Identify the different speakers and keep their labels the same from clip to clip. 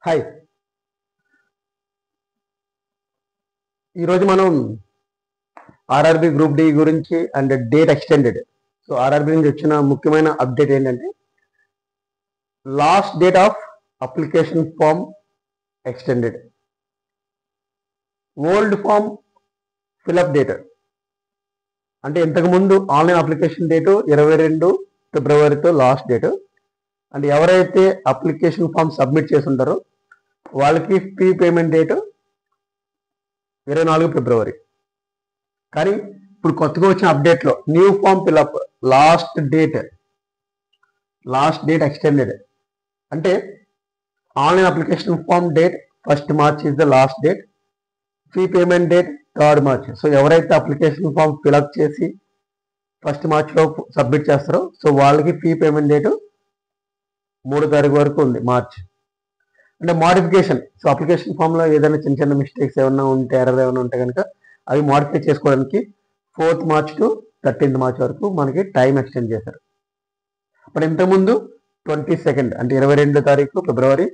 Speaker 1: Hi. ఈరోజు మనం RRB group D గురించి and date extended. So RRB నుంచి వచ్చిన ముఖ్యమైన అప్డేట్ ఏంటంటే last date of application form extended. Old form fill up date అంటే ఇంతకుముందు ఆన్లైన్ అప్లికేషన్ డేటు 22 ఫిబ్రవరితో లాస్ట్ డేటు. అండ్ ఎవరైతే అప్లికేషన్ ఫామ్ సబ్మిట్ చేసి ఉంటారో వాళ్ళకి ఫీ పేమెంట్ డేటు 24 ఫిబ్రవరి. కానీ ఇప్పుడు కొత్తగా వచ్చిన అప్డేట్లో new form fill up last date extended. అంటే online application form date 1 March is the last date, fee payment date 3 March. So ఎవరైతే అప్లికేషన్ ఫామ్ ఫిలప్ చేసి 1 మార్చ్లో సబ్మిట్ చేస్తారో సో వాళ్ళకి ఫీ పేమెంట్ డేటు 3 తారీఖు వరకు ఉంది, మార్చ్. అంటే మోడిఫికేషన్, సో అప్లికేషన్ ఫామ్లో ఏదైనా చిన్న చిన్న మిస్టేక్స్ ఏమైనా ఉంటే, ఎర్రర్ ఏమైనా ఉంటే కనుక అవి మోడిఫై చేసుకోవడానికి 4th March to 13th March వరకు మనకి టైం ఎక్స్టెండ్ చేశారు. బట్ ఇంతకుముందు 22 అంటే 22 తారీఖు ఫిబ్రవరి,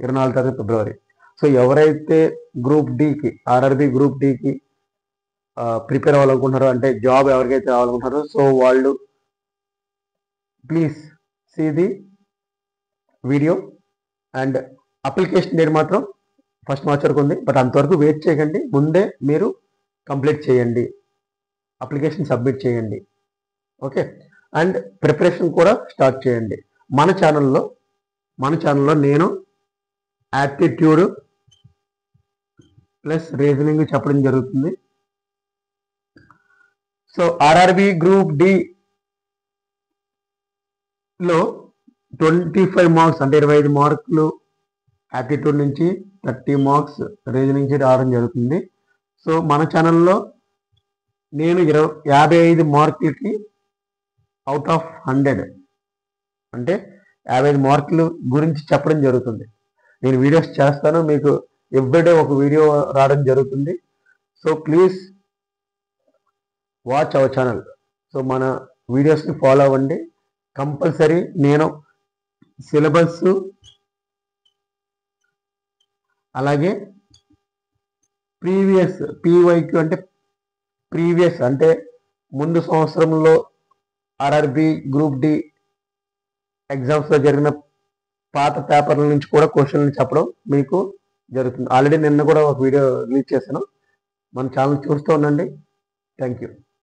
Speaker 1: 24 తారీఖు ఫిబ్రవరి. సో ఎవరైతే గ్రూప్ డికి, ఆర్ఆర్బి గ్రూప్ డికి ప్రిపేర్ అవ్వాలనుకుంటున్నారో, అంటే జాబ్ ఎవరికైతే రావాలనుకుంటున్నారో సో వాళ్ళు please see the video. And application date మాత్రం 1 మార్చ్ వరకు ఉంది. బట్ అంతవరకు వెయిట్ చేయకండి, ముందే మీరు కంప్లీట్ చేయండి, అప్లికేషన్ సబ్మిట్ చేయండి. ఓకే. అండ్ ప్రిపరేషన్ కూడా స్టార్ట్ చేయండి. మన ఛానల్లో నేను యాప్టిట్యూడ్ ప్లస్ రీజనింగ్ చెప్పడం జరుగుతుంది. సో ఆర్ఆర్బి గ్రూప్ డిలో 25 మార్క్స్ అంటే 25 మార్కులు యాప్టిట్యూడ్ నుంచి, 30 మార్క్స్ రీజనింగ్ నుంచి రావడం జరుగుతుంది. సో మన ఛానల్లో నేను 55 మార్కులకి అవుట్ ఆఫ్ 100 అంటే 55 మార్కులు గురించి చెప్పడం జరుగుతుంది. నేను వీడియోస్ చేస్తాను, మీకు ఎవ్రీడే ఒక వీడియో రావడం జరుగుతుంది. So please watch our channel. So మన వీడియోస్ని ఫాలో అవ్వండి. కంపల్సరీ నేను సిలబస్ అలాగే ప్రీవియస్ పీవైక్యూ అంటే ప్రీవియస్ అంటే ముందు సంవత్సరంలో ఆర్ఆర్బి గ్రూప్ డి ఎగ్జామ్స్లో జరిగిన పాత పేపర్ల నుంచి కూడా క్వశ్చన్లు చెప్పడం మీకు జరుగుతుంది. ఆల్రెడీ నిన్న కూడా ఒక వీడియో రిలీజ్ చేశాను. మన ఛానల్ చూస్తూ ఉండండి. Thank you.